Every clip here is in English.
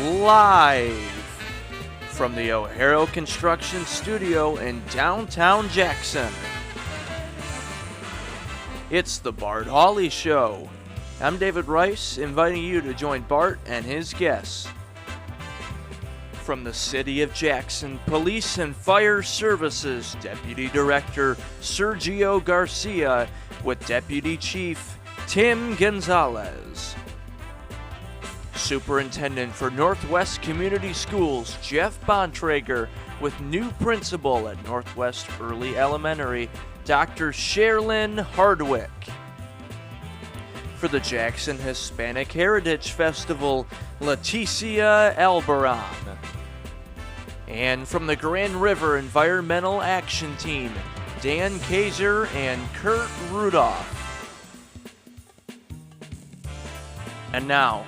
live from the O'Hara Construction Studio in downtown Jackson. It's the Bart Hawley Show. I'm David Rice, inviting you to join Bart and his guests. From the City of Jackson Police and Fire Services Deputy Director Sergio Garcia with Deputy Chief Tim Gonzalez. Superintendent for Northwest Community Schools Jeff Bontrager with new principal at Northwest Early Elementary Dr. Sherilyn Hardwick. For the Jackson Hispanic Heritage Festival, Leticia Albaran. And from the Grand River Environmental Action Team, Dan Kaiser and Kurt Rudolph. And now,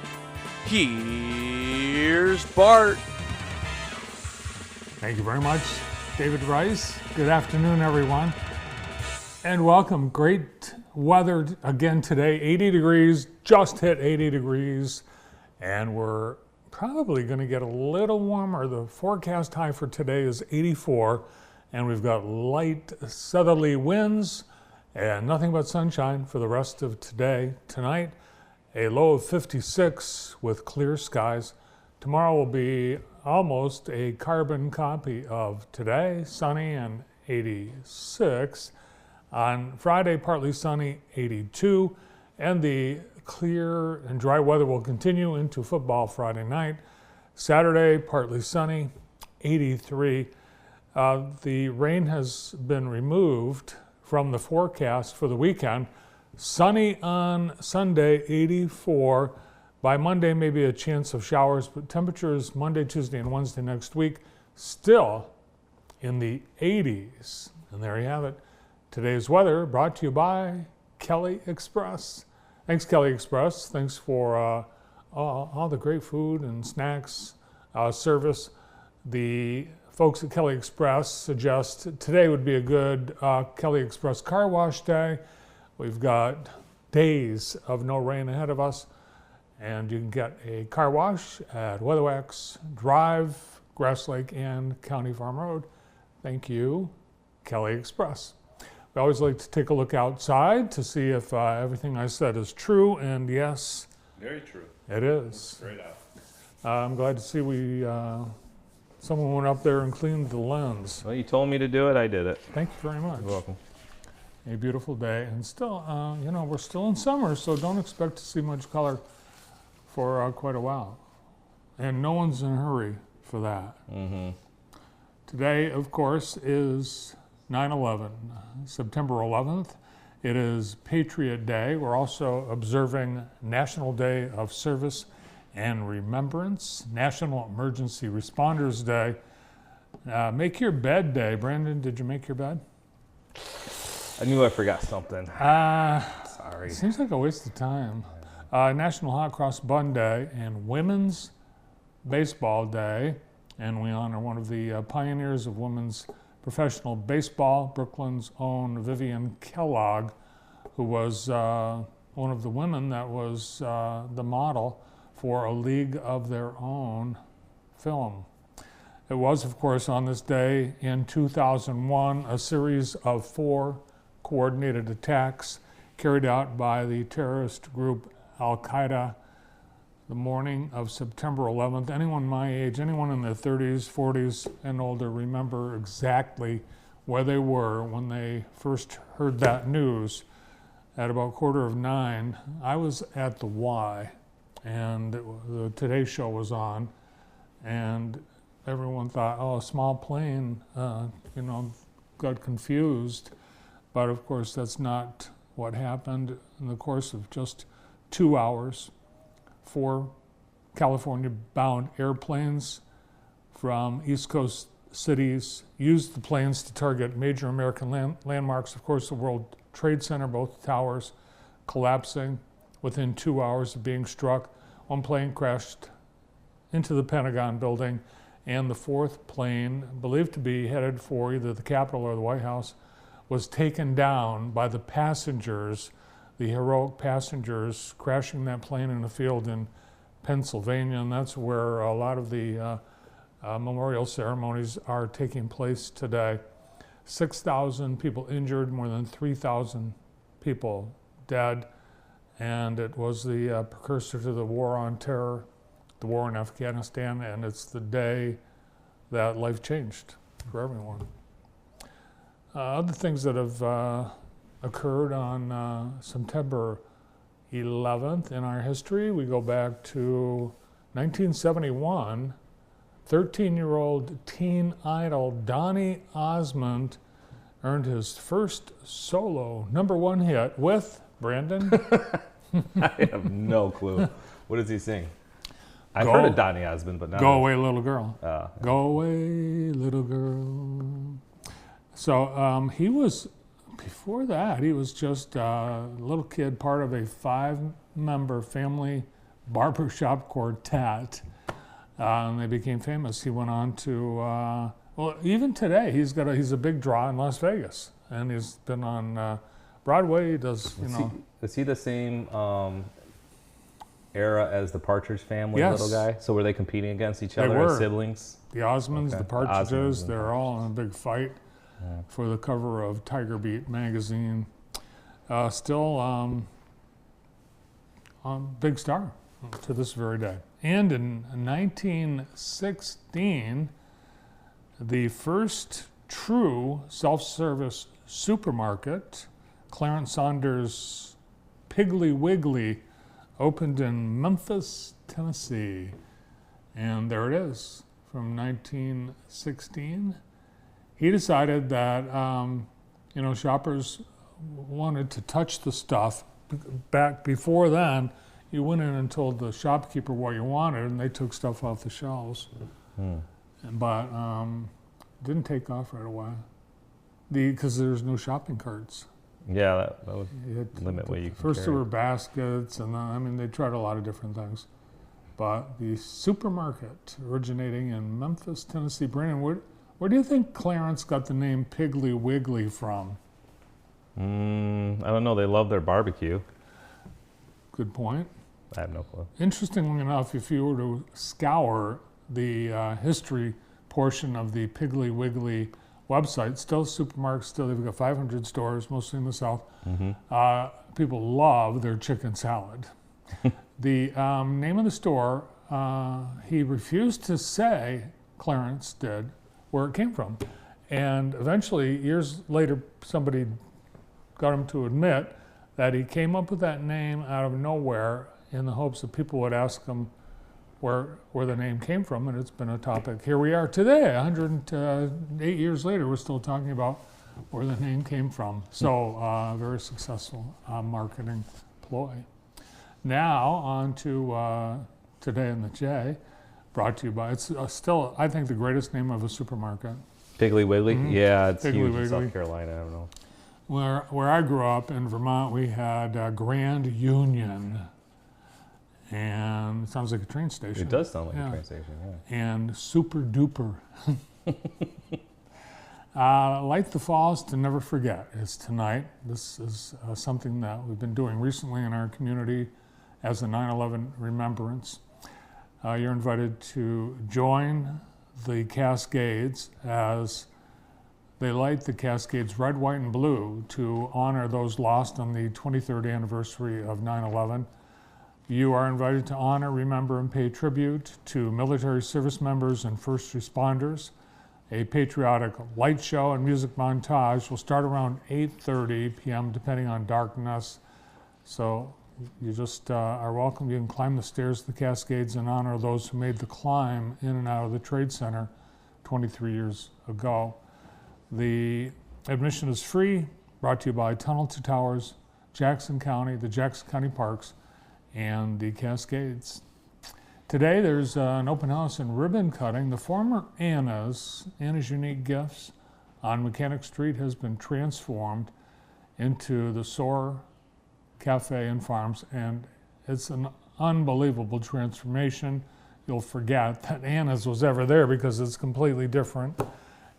here's Bart. Thank you very much, David Rice. Good afternoon, everyone. And welcome. Great weather again today. 80 degrees, just hit 80 degrees. And we're probably going to get a little warmer. The forecast high for today is 84. And we've got light southerly winds and nothing but sunshine for the rest of today. Tonight, a low of 56 with clear skies. Tomorrow will be almost a carbon copy of today, sunny and 86. On Friday, partly sunny, 82. And the clear and dry weather will continue into football Friday night. Saturday, partly sunny, 83. The rain has been removed from the forecast for the weekend. Sunny on Sunday, 84. By Monday, maybe a chance of showers, but temperatures Monday, Tuesday, and Wednesday next week still in the 80s. And there you have it. Today's weather brought to you by Kelly Express. Thanks, Kelly Express. Thanks for all the great food and snacks service. The folks at Kelly Express suggest today would be a good Kelly Express car wash day. We've got days of no rain ahead of us, and you can get a car wash at Weatherwax Drive, Grass Lake, and County Farm Road. Thank you, Kelly Express. We always like to take a look outside to see if everything I said is true, and yes, very true. It is. It's great out. I'm glad to see someone went up there and cleaned the lens. Well, you told me to do it, I did it. Thank you very much. You're welcome. A beautiful day, and still, we're still in summer, so don't expect to see much color for quite a while. And no one's in a hurry for that. Mm-hmm. Today, of course, is 9/11, September 11th. It is Patriot Day. We're also observing National Day of Service and Remembrance, National Emergency Responders Day, Make Your Bed Day. Brandon, did you make your bed? I knew I forgot something. Sorry. Seems like a waste of time. National Hot Cross Bun Day and Women's Baseball Day. And we honor one of the pioneers of women's professional baseball, Brooklyn's own Vivian Kellogg, who was one of the women that was the model for A League of Their Own film. It was, of course, on this day in 2001, a series of 4 coordinated attacks carried out by the terrorist group Al-Qaeda the morning of September 11th. Anyone my age, anyone in their 30s, 40s, and older remember exactly where they were when they first heard that news at about 9:15. I was at the Y, and the Today Show was on, and everyone thought, oh, a small plane, got confused. But of course, that's not what happened. In the course of just 2 hours, 4 California-bound airplanes from East Coast cities used the planes to target major American landmarks. Of course, the World Trade Center, both towers collapsing within 2 hours of being struck. One plane crashed into the Pentagon building, and the 4th plane, believed to be headed for either the Capitol or the White House, was taken down by the passengers, the heroic passengers crashing that plane in a field in Pennsylvania, and that's where a lot of the memorial ceremonies are taking place today. 6,000 people injured, more than 3,000 people dead, and it was the precursor to the war on terror, the war in Afghanistan, and it's the day that life changed for everyone. Other things that have occurred on September 11th in our history, we go back to 1971. 13-year-old teen idol Donny Osmond earned his first solo #1 hit with, Brandon? I have no clue. What does he sing? I've heard of Donny Osmond, but not. Go Away Little Girl. Yeah. Go away little girl. So he was, before that, he was just a little kid, part of a 5-member family barbershop quartet. And they became famous. He went on to, well, even today, he's a big draw in Las Vegas. And he's been on Broadway. He does, Is he the same era as the Partridge Family, Yes. little guy? So were they competing against each They other were. as siblings? The Osmonds, Okay. the Partridges, Osmonds. they're all in a big fight for the cover of Tiger Beat magazine. Still big star to this very day. And in 1916, the first true self-service supermarket, Clarence Saunders' Piggly Wiggly, opened in Memphis, Tennessee. And there it is, from 1916. He decided that, shoppers wanted to touch the stuff. Back before then, you went in and told the shopkeeper what you wanted, and they took stuff off the shelves. But didn't take off right away because there's no shopping carts. Yeah, that would limit what you can First carry. there were baskets, and then, they tried a lot of different things. But the supermarket originating in Memphis, Tennessee. Brandon, where do you think Clarence got the name Piggly Wiggly from? I don't know. They love their barbecue. Good point. I have no clue. Interestingly enough, if you were to scour the history portion of the Piggly Wiggly website, still supermarkets, they've got 500 stores, mostly in the South. People love their chicken salad. The name of the store, he refused to say, Clarence did, where it came from. And eventually, years later, somebody got him to admit that he came up with that name out of nowhere in the hopes that people would ask him where the name came from, and it's been a topic. Here we are today, 108 years later, we're still talking about where the name came from. So, very successful marketing ploy. Now, on to Today in the J, brought to you by, it's still, I think, the greatest name of a supermarket. Piggly Wiggly? Yeah, it's Piggly huge in Wiggly. South Carolina. I don't know. Where I grew up in Vermont, we had Grand Union, and it sounds like a train station. It does sound like Yeah. a train station, yeah. And Super Duper. Light the Falls to Never Forget is tonight. This is something that we've been doing recently in our community as a 9/11 remembrance. You're invited to join the Cascades as they light the Cascades red, white, and blue to honor those lost on the 23rd anniversary of 9/11. You are invited to honor, remember, and pay tribute to military service members and first responders. A patriotic light show and music montage will start around 8:30 p.m. depending on darkness. So you just are welcome. You can climb the stairs of the Cascades and honor those who made the climb in and out of the Trade Center 23 years ago. The admission is free, brought to you by Tunnel to Towers, Jackson County, the Jackson County Parks, and the Cascades. Today there's an open house and ribbon cutting. The former Anna's Unique Gifts on Mechanic Street has been transformed into the Soar Cafe and Farms, and it's an unbelievable transformation. You'll forget that Anna's was ever there because it's completely different.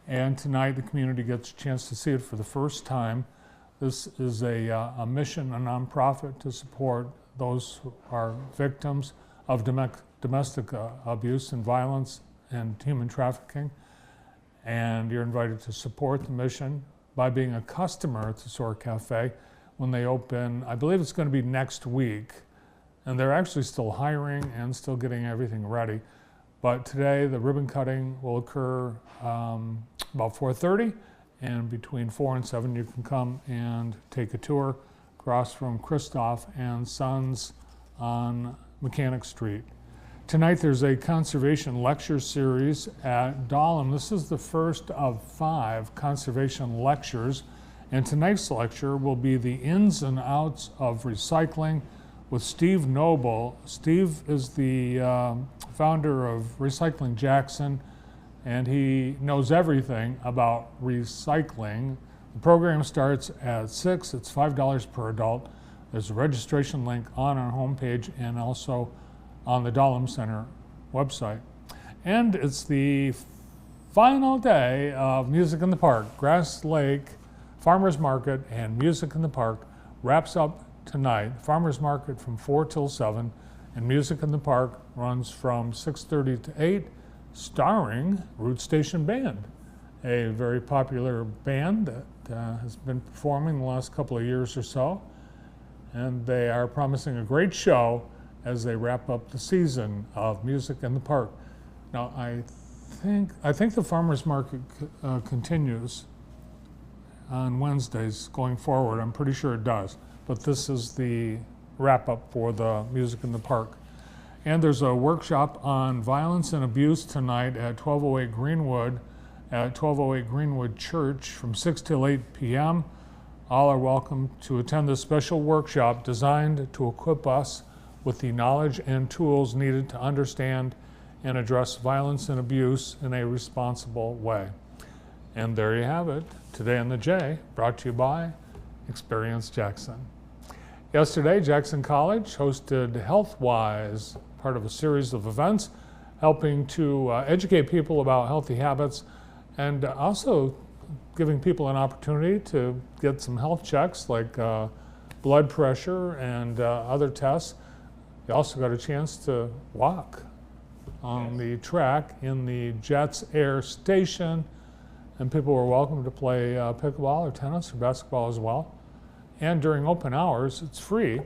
And tonight the community gets a chance to see it for the first time. This is a mission, a nonprofit to support those who are victims of domestic abuse and violence and human trafficking. And you're invited to support the mission by being a customer at the SOAR Cafe when they open. I believe it's going to be next week. And they're actually still hiring and still getting everything ready. But today the ribbon cutting will occur about 4:30, and between 4 and 7 you can come and take a tour across from Christoph and Sons on Mechanic Street. Tonight there's a conservation lecture series at Dahlem. This is the first of 5 conservation lectures, and tonight's lecture will be the ins and outs of recycling with Steve Noble. Steve is the founder of Recycling Jackson, and he knows everything about recycling. The program starts at 6. It's $5 per adult. There's a registration link on our homepage and also on the Dahlem Center website. And it's the final day of Music in the Park. Grass Lake Farmers Market and Music in the Park wraps up tonight. Farmers Market from 4 till 7, and Music in the Park runs from 6:30 to 8, starring Root Station Band, a very popular band that has been performing the last couple of years or so. And they are promising a great show as they wrap up the season of Music in the Park. Now, I think the Farmers Market continues on Wednesdays going forward. I'm pretty sure it does. But this is the wrap-up for the Music in the Park. And there's a workshop on violence and abuse tonight at 1208 Greenwood, at 1208 Greenwood Church from 6 till 8 p.m. All are welcome to attend this special workshop designed to equip us with the knowledge and tools needed to understand and address violence and abuse in a responsible way. And there you have it, Today in the J, brought to you by Experience Jackson. Yesterday, Jackson College hosted HealthWise, part of a series of events helping to educate people about healthy habits and also giving people an opportunity to get some health checks like blood pressure and other tests. They also got a chance to walk on the track in the Jets Air Station, and people were welcome to play pickleball or tennis or basketball as well. And during open hours, it's free.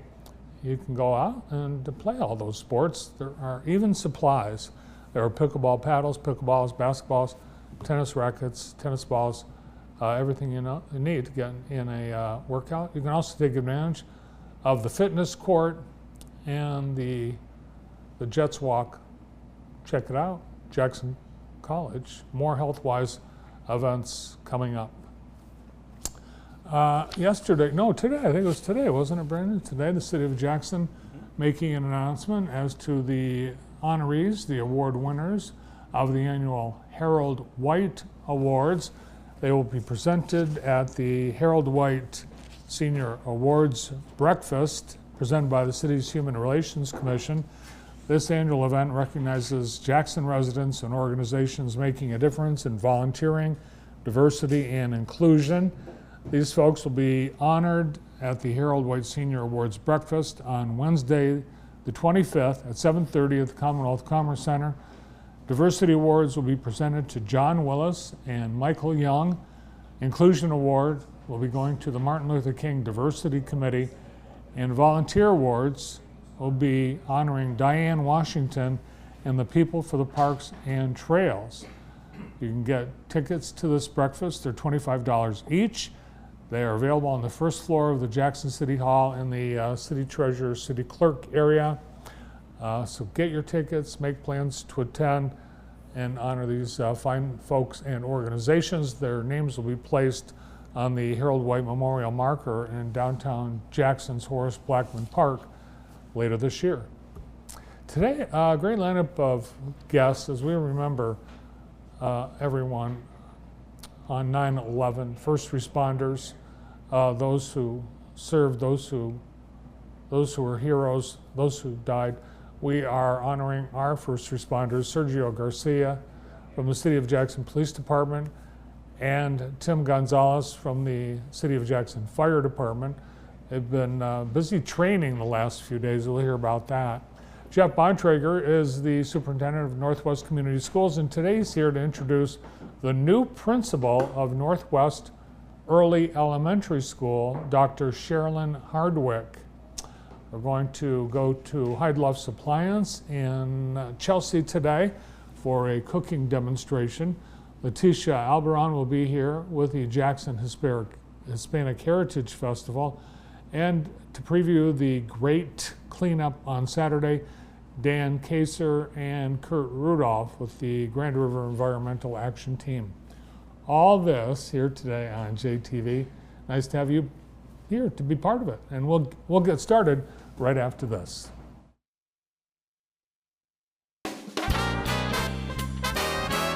You can go out and play all those sports. There are even supplies. There are pickleball paddles, pickleballs, basketballs, tennis rackets, tennis balls, everything you need to get in a workout. You can also take advantage of the fitness court and the Jets Walk. Check it out, Jackson College. More HealthWise events coming up. Today, I think it was today, wasn't it, Brandon? Today, the City of Jackson making an announcement as to the honorees, the award winners of the annual Harold White Awards. They will be presented at the Harold White Senior Awards Breakfast presented by the city's Human Relations Commission. This annual event recognizes Jackson residents and organizations making a difference in volunteering, diversity, and inclusion. These folks will be honored at the Harold White Senior Awards Breakfast on Wednesday, the 25th at 7:30 at the Commonwealth Commerce Center. Diversity Awards will be presented to John Willis and Michael Young. Inclusion Award will be going to the Martin Luther King Diversity Committee. And Volunteer Awards will be honoring Diane Washington and the People for the Parks and Trails. You can get tickets to this breakfast. They're $25 each. They are available on the first floor of the Jackson City Hall in the city treasurer, city clerk area. So get your tickets, make plans to attend, and honor these fine folks and organizations. Their names will be placed on the Harold White Memorial Marker in downtown Jackson's Horace Blackman Park later this year. Today, a great lineup of guests as we remember everyone on 9/11, first responders, those who served, those who were heroes, those who died. We are honoring our first responders, Sergio Garcia from the City of Jackson Police Department and Tim Gonzalez from the City of Jackson Fire Department. They've been busy training the last few days. We'll hear about that. Jeff Bontrager is the superintendent of Northwest Community Schools, and today he's here to introduce the new principal of Northwest Early Elementary School, Dr. Sherilyn Hardwick. We're going to go to Hyde Luft's Appliance in Chelsea today for a cooking demonstration. Leticia Alberon will be here with the Jackson Hispanic Heritage Festival. And to preview the great cleanup on Saturday, Dan Kaser and Kurt Rudolph with the Grand River Environmental Action Team. All this here today on JTV. Nice to have you here to be part of it. And we'll get started right after this.